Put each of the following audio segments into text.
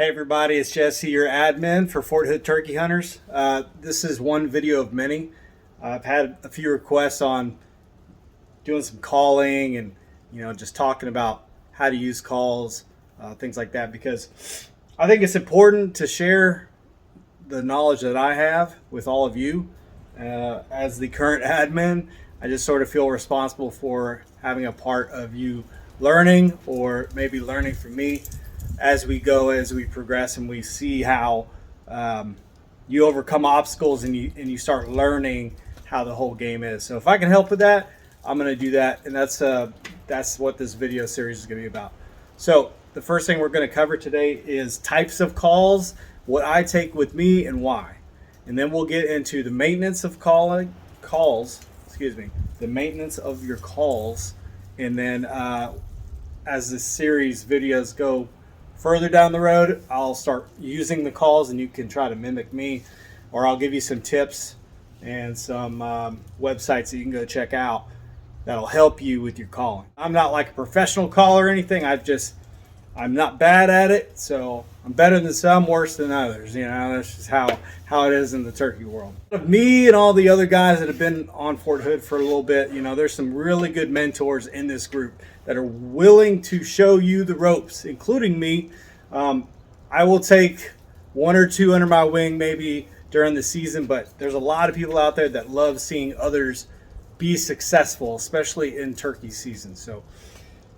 Hey everybody, it's Jesse, your admin for Fort Hood Turkey Hunters. This is one video of many. I've had a few requests on doing some calling and just talking about how to use calls, things like that, because I think it's important to share the knowledge that I have with all of you. As the current admin, I just sort of feel responsible for having a part of you learning, or maybe learning from me as we go, as we progress, and we see how you overcome obstacles and you start learning how the whole game is. So if I can help with that, I'm going to do that, and that's what this video series is going to be about. So the first thing we're going to cover today is types of calls, what I take with me and why, and then we'll get into the maintenance of the maintenance of your calls, and then as this series videos go further down the road, I'll start using the calls and you can try to mimic me, or I'll give you some tips and some websites that you can go check out that'll help you with your calling. I'm not like a professional caller or anything. I'm not bad at it, so I'm better than some, worse than others. That's just how it is in the turkey world. Me and all the other guys that have been on Fort Hood for a little bit, there's some really good mentors in this group that are willing to show you the ropes, including me. I will take one or two under my wing maybe during the season, but there's a lot of people out there that love seeing others be successful, especially in turkey season. So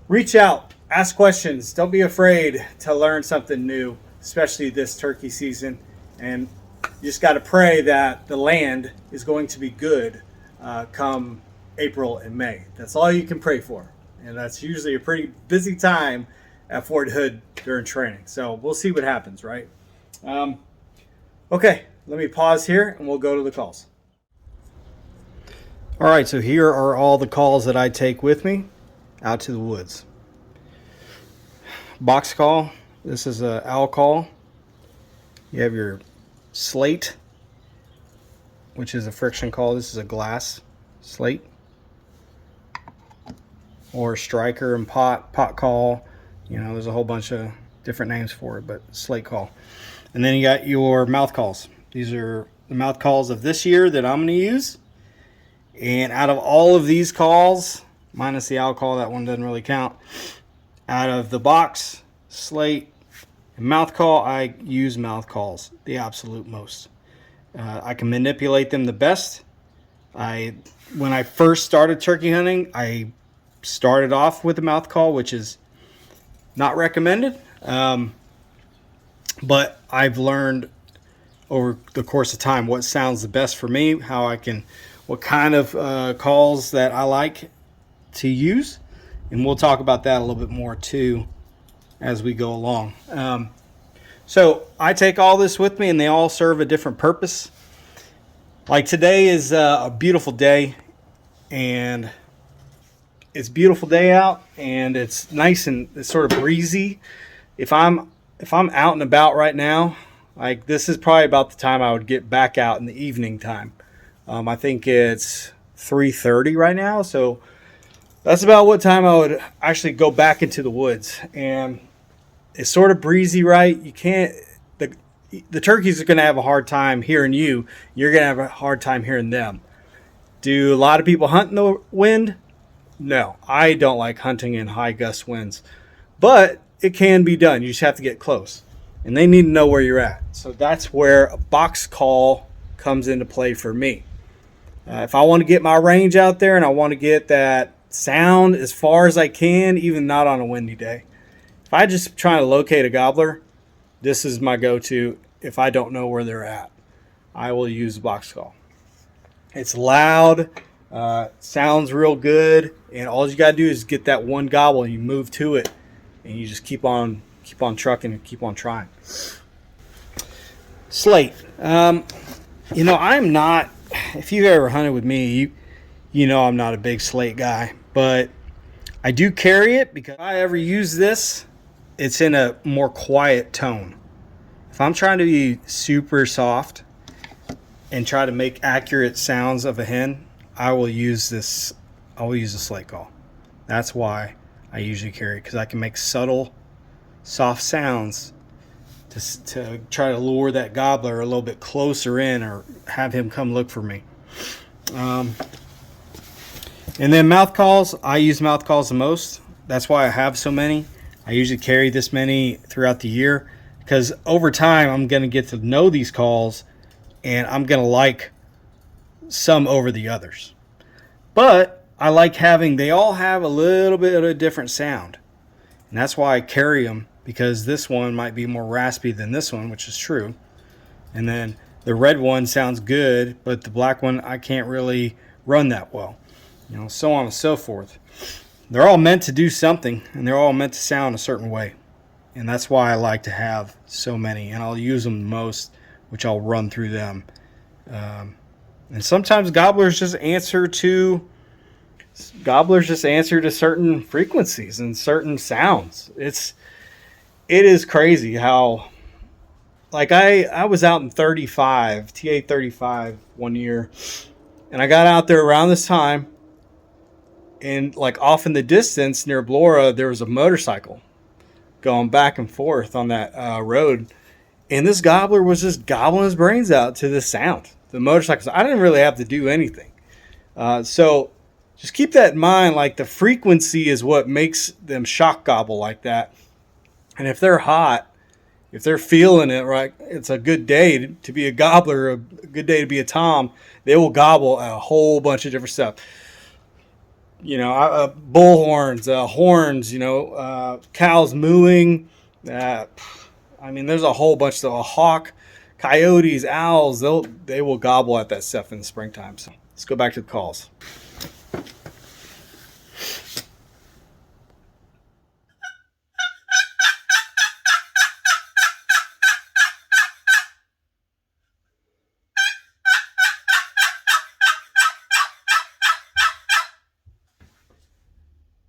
reach out, ask questions. Don't be afraid to learn something new, especially this turkey season. And you just got to pray that the land is going to be good come April and May. That's all you can pray for. And that's usually a pretty busy time at Fort Hood during training. So we'll see what happens, right? Okay, let me pause here and we'll go to the calls. All right, so here are all the calls that I take with me out to the woods. Box call. This is an owl call. You have your slate, which is a friction call. This is a glass slate. Or striker and pot call. There's a whole bunch of different names for it, but slate call. And then you got your mouth calls. These are the mouth calls of this year that I'm going to use. And out of all of these calls, minus the owl call, that one doesn't really count. Out of the box, slate, and mouth call, I use mouth calls the absolute most. I can manipulate them the best. When I first started turkey hunting, I started off with a mouth call, which is not recommended. But I've learned over the course of time what sounds the best for me, what kind of calls that I like to use. And we'll talk about that a little bit more too as we go along. So I take all this with me and they all serve a different purpose. Like today is a beautiful day, and it's a beautiful day out and it's nice and it's sort of breezy. If I'm out and about right now, like this is probably about the time I would get back out in the evening time. I think it's 3:30 right now, so that's about what time I would actually go back into the woods. And it's sort of breezy, right? The turkeys are going to have a hard time hearing you. You're going to have a hard time hearing them. Do a lot of people hunt in the wind? No, I don't like hunting in high gust winds, but it can be done. You just have to get close, and they need to know where you're at. So that's where a box call comes into play for me. If I want to get my range out there and I want to get that sound as far as I can, even not on a windy day. If I just try to locate a gobbler, this is my go-to. If I don't know where they're at, I will use a box call. It's loud, sounds real good, and all you got to do is get that one gobble and you move to it, and you just keep on trucking and keep on trying. Slate. I'm not, if you've ever hunted with me, you know I'm not a big slate guy, but I do carry it because if I ever use this, it's in a more quiet tone. If I'm trying to be super soft and try to make accurate sounds of a hen, I will use this. I will use a slate call. That's why I usually carry it, because I can make subtle, soft sounds to try to lure that gobbler a little bit closer in, or have him come look for me. And then mouth calls, I use mouth calls the most. That's why I have so many. I usually carry this many throughout the year, because over time I'm going to get to know these calls, and I'm going to like some over the others. But I like having, they all have a little bit of a different sound. And that's why I carry them, because this one might be more raspy than this one, which is true. And then the red one sounds good, but the black one I can't really run that well. So on and so forth. They're all meant to do something, and they're all meant to sound a certain way. And that's why I like to have so many, and I'll use them the most, which I'll run through them. And sometimes gobblers just answer to certain frequencies and certain sounds. It is crazy how, like, I was out in 35, TA 35 one year, and I got out there around this time, and like off in the distance near Blora, there was a motorcycle going back and forth on that road. And this gobbler was just gobbling his brains out to the sound. The motorcycles, I didn't really have to do anything. So just keep that in mind. Like, the frequency is what makes them shock gobble like that. And if they're hot, if they're feeling it, right, it's a good day to be a gobbler, a good day to be a tom. They will gobble a whole bunch of different stuff. Bull horns, horns, cows mooing. There's a whole bunch of a hawk, coyotes, owls. They will gobble at that stuff in the springtime. So let's go back to the calls.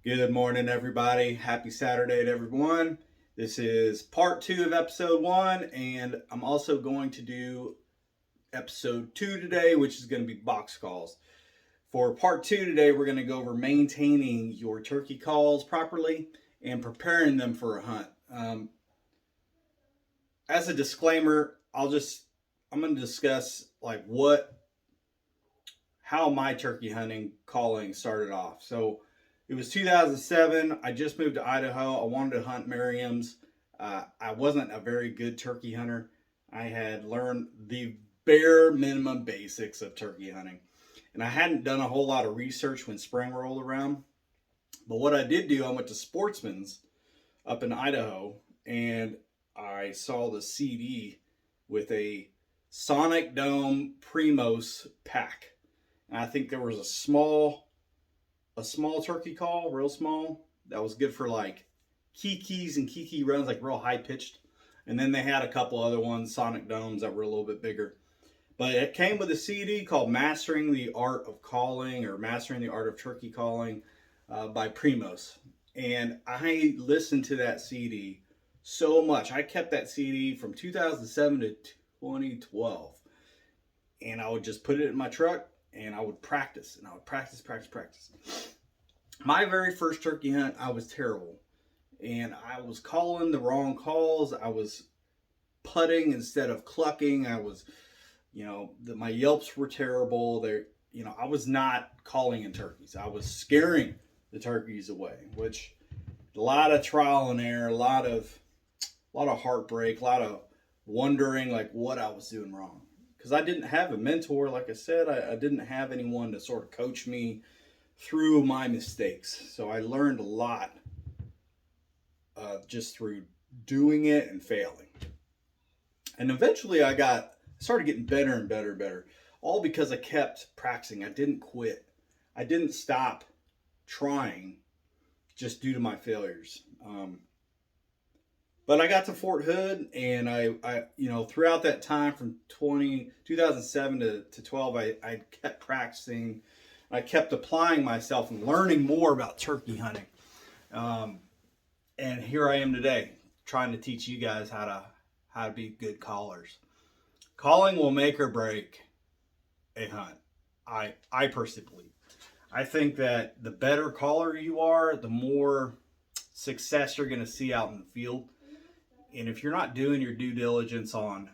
Good morning, everybody. Happy Saturday to everyone. This is part 2 of episode 1, and I'm also going to do episode 2 today, which is going to be box calls. For part 2 today, we're going to go over maintaining your turkey calls properly and preparing them for a hunt. As a disclaimer, I'm going to discuss how my turkey hunting calling started off. So it was 2007. I just moved to Idaho. I wanted to hunt Merriam's. I wasn't a very good turkey hunter. I had learned the bare minimum basics of turkey hunting. And I hadn't done a whole lot of research when spring rolled around. But what I did do, I went to Sportsman's up in Idaho, and I saw the CD with a Sonic Dome Primos pack. And I think there was a small turkey call, real small, that was good for like kikis and kiki runs, like real high pitched. And then they had a couple other ones, Sonic Domes, that were a little bit bigger. But it came with a CD called Mastering the Art of Calling, or Mastering the Art of Turkey Calling by Primos. And I listened to that CD so much. I kept that CD from 2007 to 2012. And I would just put it in my truck, and I would practice, and I would practice. My very first turkey hunt, I was terrible. And I was calling the wrong calls. I was putting instead of clucking. I was, my yelps were terrible. I was not calling in turkeys. I was scaring the turkeys away, which a lot of trial and error, a lot of heartbreak, a lot of wondering like what I was doing wrong. Because I didn't have a mentor, like I said. I didn't have anyone to sort of coach me through my mistakes. So I learned a lot just through doing it and failing. And eventually I started getting better and better, all because I kept practicing. I didn't quit. I didn't stop trying just due to my failures. But I got to Fort Hood, and I throughout that time from 2007 to 12, I kept practicing. I kept applying myself and learning more about turkey hunting. And here I am today, trying to teach you guys how to be good callers. Calling will make or break a hunt. I personally believe. I think that the better caller you are, the more success you're going to see out in the field. And if you're not doing your due diligence on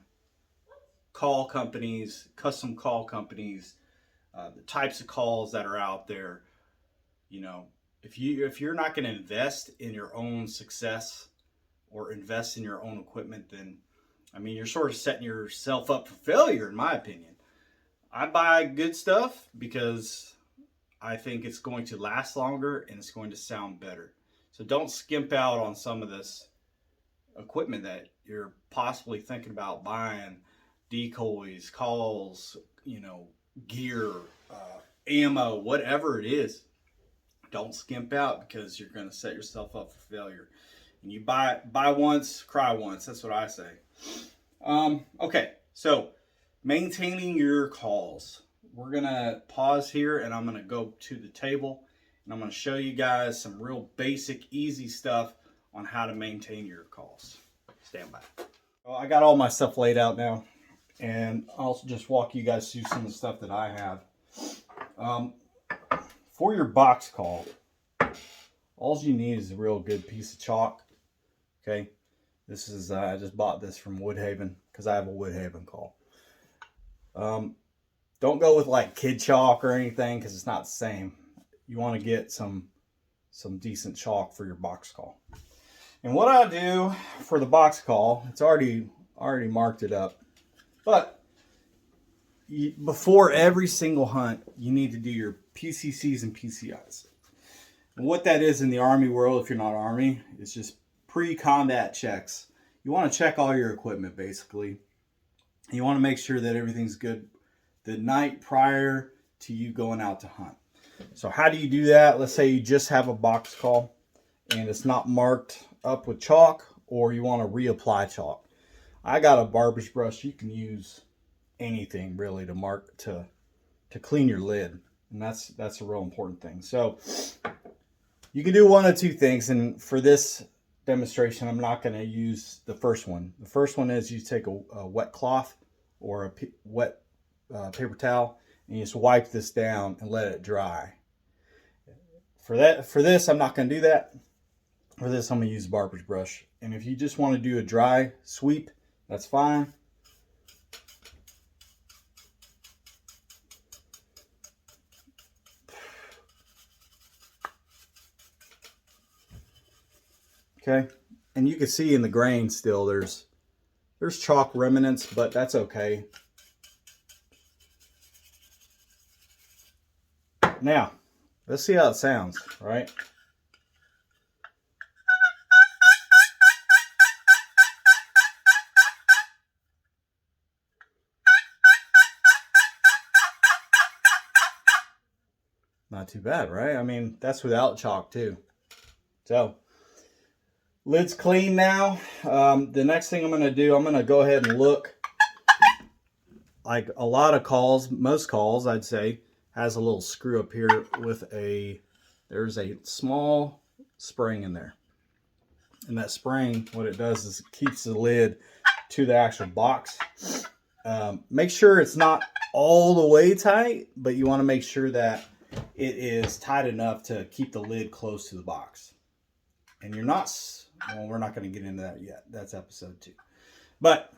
call companies, custom call companies, the types of calls that are out there, you know, if you're not going to invest in your own success or invest in your own equipment, then I mean you're sort of setting yourself up for failure, in my opinion. I buy good stuff because I think it's going to last longer and it's going to sound better. So don't skimp out on some of this equipment that you're possibly thinking about buying: decoys, calls, gear, ammo, whatever it is. Don't skimp out because you're going to set yourself up for failure. And you buy once, cry once. That's what I say. Okay, so maintaining your calls. We're going to pause here and I'm going to go to the table and I'm going to show you guys some real basic, easy stuff on how to maintain your calls. Stand by. Well, I got all my stuff laid out now, and I'll just walk you guys through some of the stuff that I have. For your box call, all you need is a real good piece of chalk. Okay, this is I just bought this from Woodhaven because I have a Woodhaven call. Don't go with like kid chalk or anything because it's not the same. You want to get some decent chalk for your box call. And what I do for the box call, it's already marked it up, but before every single hunt, you need to do your PCCs and PCIs. And what that is in the Army world, if you're not Army, it's just pre-combat checks. You want to check all your equipment, basically. You want to make sure that everything's good the night prior to you going out to hunt. So how do you do that? Let's say you just have a box call and it's not marked up with chalk, or you want to reapply chalk. I got a Barber's brush. You can use anything really to mark to clean your lid, and that's a real important thing. So you can do one of two things, and for this demonstration I'm not going to use the first one. The first one is you take a wet cloth or a wet paper towel and you just wipe this down and let it dry. For this I'm not going to do that. For this I'm going to use a Barber's brush, and if you just want to do a dry sweep, that's fine. Okay, and you can see in the grain still there's chalk remnants, but that's okay. Now, let's see how it sounds, right? Not too bad, right? I mean, that's without chalk too. So, lid's clean now. The next thing I'm going to do, I'm going to go ahead and look. Like a lot of calls, most calls, I'd say, has a little screw up here with there's a small spring in there. And that spring, what it does is it keeps the lid to the actual box. Make sure it's not all the way tight, but you want to make sure that it is tight enough to keep the lid close to the box. And you're not, well, we're not going to get into that yet. That's episode 2. But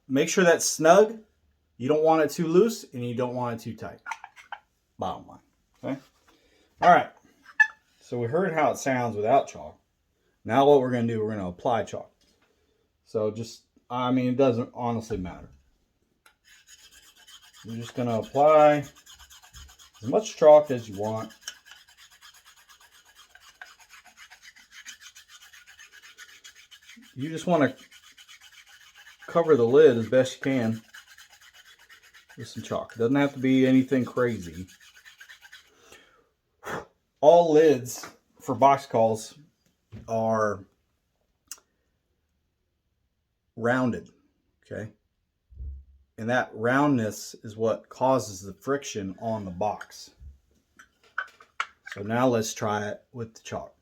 make sure that's snug. You don't want it too loose and you don't want it too tight. Bottom line. Okay. All right. So we heard how it sounds without chalk. Now what we're going to do, we're going to apply chalk. So I mean, it doesn't honestly matter. You're just going to apply as much chalk as you want. You just want to cover the lid as best you can with some chalk. It doesn't have to be anything crazy. All lids for box calls are rounded, okay? And that roundness is what causes the friction on the box. So now let's try it with the chalk.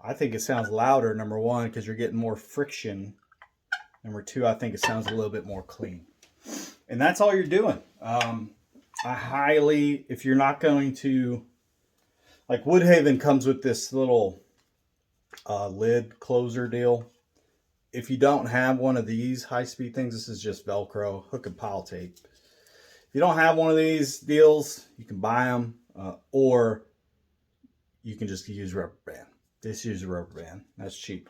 I think it sounds louder, number one, because you're getting more friction. Number two, I think it sounds a little bit more clean. And that's all you're doing. I highly, if you're not going to, like Woodhaven comes with this little lid closer deal. If you don't have one of these high-speed things, this is just Velcro, hook and pile tape. If you don't have one of these deals, you can buy them, or you can just use rubber band. Just use a rubber band. That's cheap.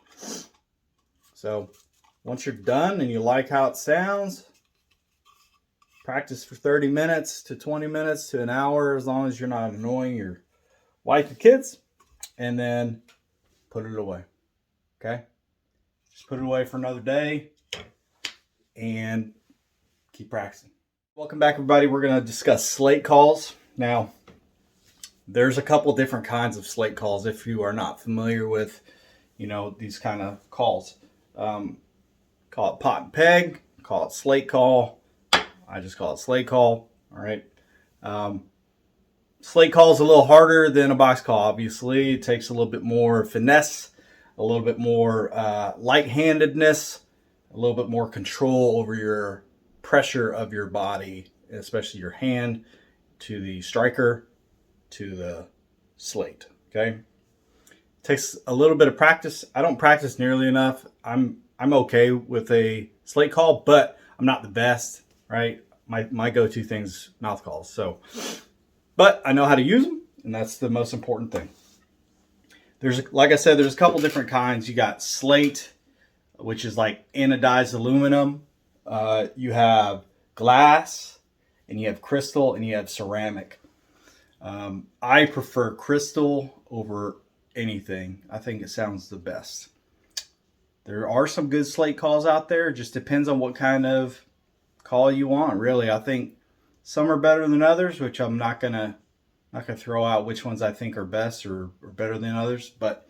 So once you're done and you like how it sounds, practice for 30 minutes to 20 minutes to an hour, as long as you're not annoying your wife and kids, and then put it away. Okay? Just put it away for another day and keep practicing. Welcome back, everybody. We're going to discuss slate calls. Now, there's a couple different kinds of slate calls if you are not familiar with, these kind of calls. Call it pot and peg, call it slate call. I just call it slate call. All right. Slate call is a little harder than a box call, obviously. It takes a little bit more finesse, a little bit more light-handedness, a little bit more control over your pressure of your body, especially your hand to the striker, to the slate. Okay. It takes a little bit of practice. I don't practice nearly enough. I'm okay with a slate call, but I'm not the best, right? My go-to thing's mouth calls. So, but I know how to use them, and that's the most important thing. Like I said, there's a couple different kinds. You got slate, which is like anodized aluminum. You have glass, and you have crystal, and you have ceramic. I prefer crystal over anything. I think it sounds the best. There are some good slate calls out there. It just depends on what kind of call you want, really. I think some are better than others, which I'm not gonna throw out which ones I think are best or better than others, but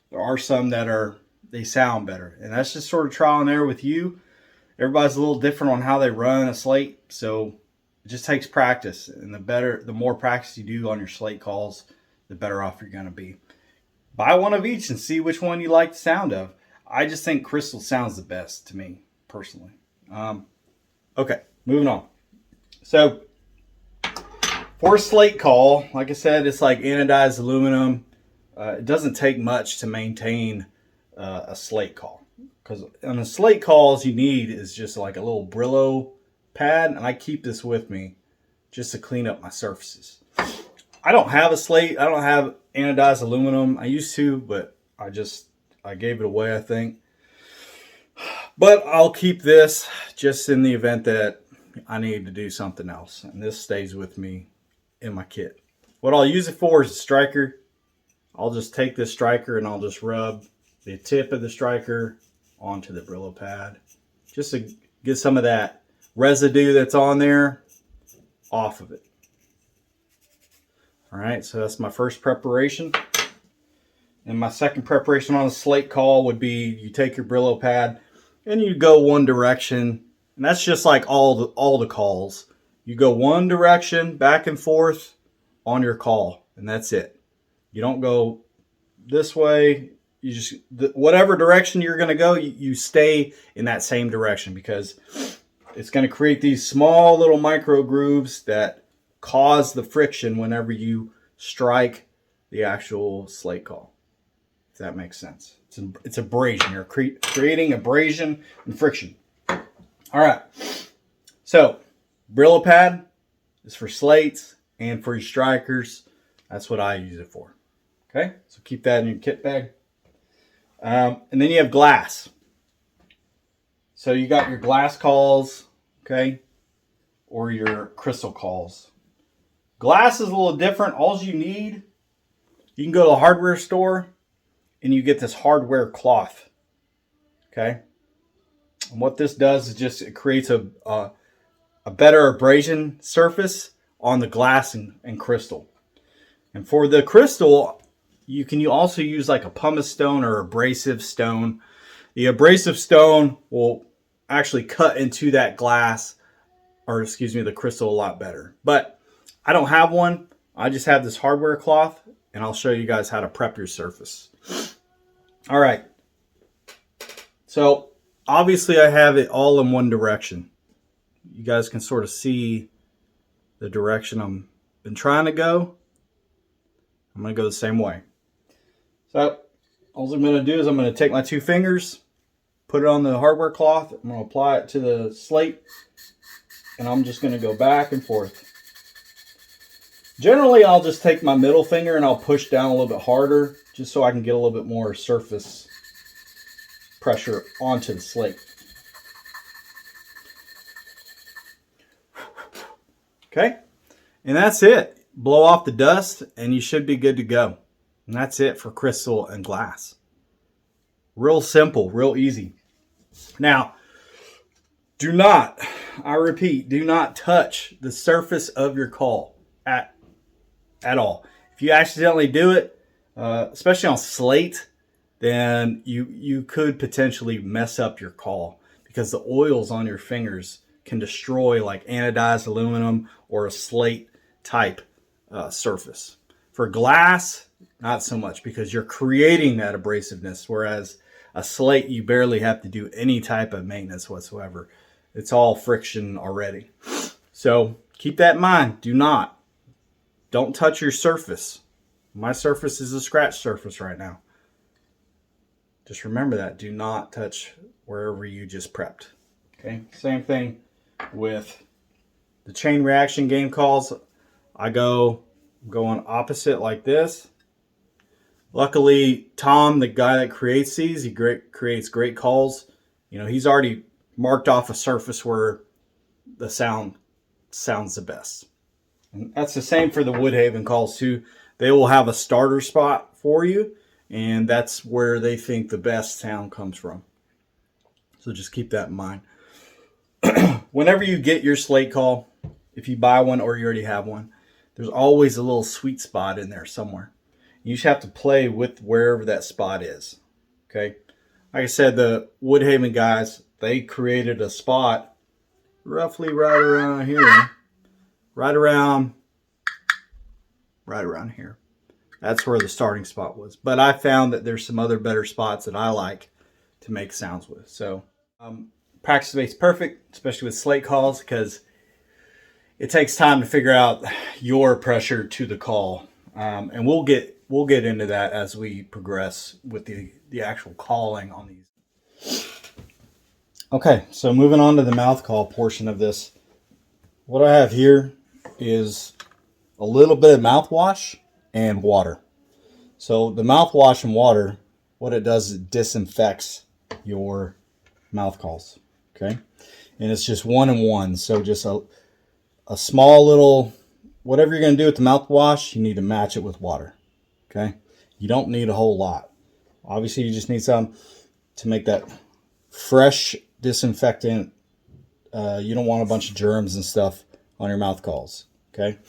there are some that they sound better. And that's just sort of trial and error with you. Everybody's a little different on how they run a slate, so it just takes practice. And the more practice you do on your slate calls, the better off you're gonna be. Buy one of each and see which one you like the sound of. I just think crystal sounds the best to me, personally. Okay, moving on. So, for a slate call, like I said, it's like anodized aluminum. It doesn't take much to maintain a slate call. Because on the slate calls, you need is just like a little Brillo pad. And I keep this with me just to clean up my surfaces. I don't have a slate. I don't have anodized aluminum. I used to, but I gave it away, I think. But I'll keep this just in the event that I need to do something else. And this stays with me in my kit. What I'll use it for is a striker. I'll just take this striker and I'll just rub the tip of the striker onto the Brillo pad. Just to get some of that residue that's on there off of it. All right, so that's my first preparation. And my second preparation on a slate call would be you take your Brillo pad and you go one direction. And that's just like all the calls. You go one direction back and forth on your call, and that's it. You don't go this way. You just, whatever direction you're going to go, you stay in that same direction, because it's going to create these small little micro grooves that cause the friction whenever you strike the actual slate call. If that makes sense. It's abrasion. You're creating abrasion and friction. All right. So, Brillo pad is for slates and for your strikers. That's what I use it for. Okay? So keep that in your kit bag. And then you have glass. So you got your glass calls, okay? Or your crystal calls. Glass is a little different. All you need, you can go to a hardware store and you get this hardware cloth. Okay? And what this does is just it creates a better abrasion surface on the glass and crystal. And for the crystal, you can also use like a pumice stone or abrasive stone. The abrasive stone will actually cut into that glass, or excuse me, the crystal a lot better. But I don't have one. I just have this hardware cloth, and I'll show you guys how to prep your surface. All right. So obviously I have it all in one direction. You guys can sort of see the direction I'm been trying to go. I'm going to go the same way. So all I'm going to do is I'm going to take my 2 fingers, put it on the hardware cloth. I'm going to apply it to the slate, and I'm just going to go back and forth. Generally, I'll just take my middle finger and I'll push down a little bit harder just so I can get a little bit more surface pressure onto the slate. Okay, and that's it. Blow off the dust and you should be good to go. And that's it for crystal and glass. Real simple, real easy. Now, do not, I repeat, do not touch the surface of your call at all. If you accidentally do it, especially on slate, then you could potentially mess up your call because the oils on your fingers can destroy like anodized aluminum or a slate type surface. For glass, not so much because you're creating that abrasiveness, whereas a slate, you barely have to do any type of maintenance whatsoever. It's all friction already. So keep that in mind. Don't touch your surface. My surface is a scratch surface right now. Just remember that. Do not touch wherever you just prepped. Okay. Same thing with the chain reaction game calls. I go on opposite like this. Luckily, Tom, the guy that creates these, he creates great calls. You know, he's already marked off a surface where the sound sounds the best. And that's the same for the Woodhaven calls too. They will have a starter spot for you, and that's where they think the best sound comes from. So just keep that in mind. Whenever you get your slate call, if you buy one or you already have one, there's always a little sweet spot in there somewhere. You just have to play with wherever that spot is. Okay. Like I said, the Woodhaven guys, they created a spot roughly right around here. Right around here. That's where the starting spot was. But I found that there's some other better spots that I like to make sounds with. So practice makes perfect, especially with slate calls, because it takes time to figure out your pressure to the call. And we'll get into that as we progress with the actual calling on these. Okay, so moving on to the mouth call portion of this. What I have here is a little bit of mouthwash and water. So the mouthwash and water, what it does is it disinfects your mouth calls. Okay, and it's just 1 and 1. So just a small little, whatever you're going to do with the mouthwash, you need to match it with water. Okay, you don't need a whole lot. Obviously, you just need some to make that fresh disinfectant. You don't want a bunch of germs and stuff on your mouth calls. Okay,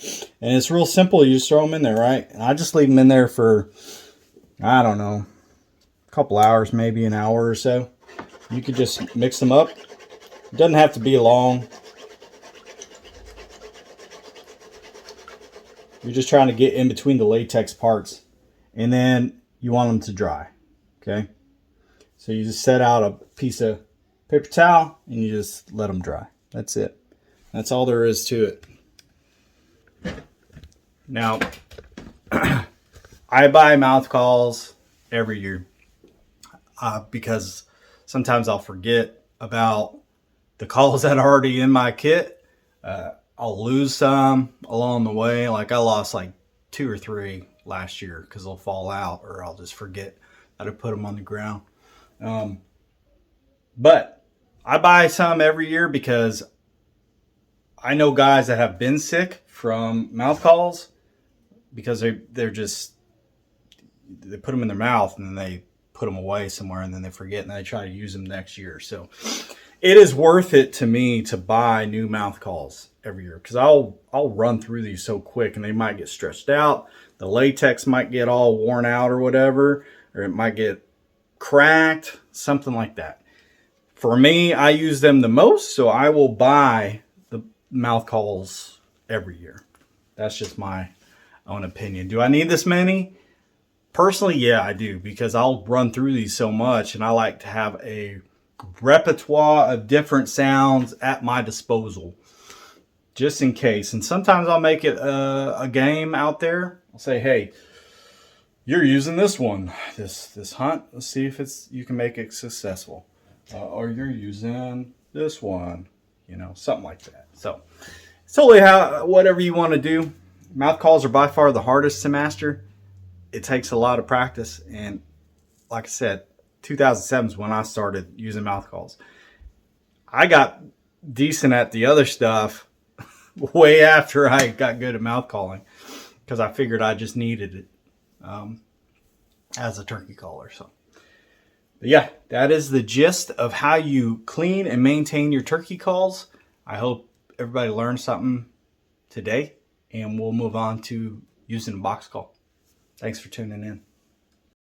and it's real simple. You just throw them in there, right? And I just leave them in there for, I don't know, a couple hours, maybe an hour or so. You could just mix them up. It doesn't have to be long. You're just trying to get in between the latex parts, and then you want them to dry. Okay, so you just set out a piece of paper towel and you just let them dry. That's it. That's all there is to it. Now, I buy mouth calls every year because sometimes I'll forget about the calls that are already in my kit. I'll lose some along the way. Like I lost like 2 or 3 last year because they'll fall out, or I'll just forget how to put them on the ground. But I buy some every year because I know guys that have been sick from mouth calls because they put them in their mouth and then they put them away somewhere and then they forget and they try to use them next year. So it is worth it to me to buy new mouth calls every year because I'll run through these so quick and they might get stretched out. The latex might get all worn out or whatever, or it might get cracked, something like that. For me, I use them the most, so I will buy the mouth calls every year. That's just my own opinion. Do I need this many? Personally, yeah, I do, because I'll run through these so much, and I like to have a repertoire of different sounds at my disposal, just in case. And sometimes I'll make it a game out there. I'll say, hey, you're using this one, this hunt. Let's see if you can make it successful. Or you're using this one, something like that. So it's totally whatever you want to do. Mouth calls are by far the hardest to master. It takes a lot of practice, and like I said, 2007 is when I started using mouth calls. I got decent at the other stuff way after I got good at mouth calling, because I figured I just needed it as a turkey caller. So, but yeah, that is the gist of how you clean and maintain your turkey calls. I hope everybody learned something today, and we'll move on to using a box call. Thanks for tuning in.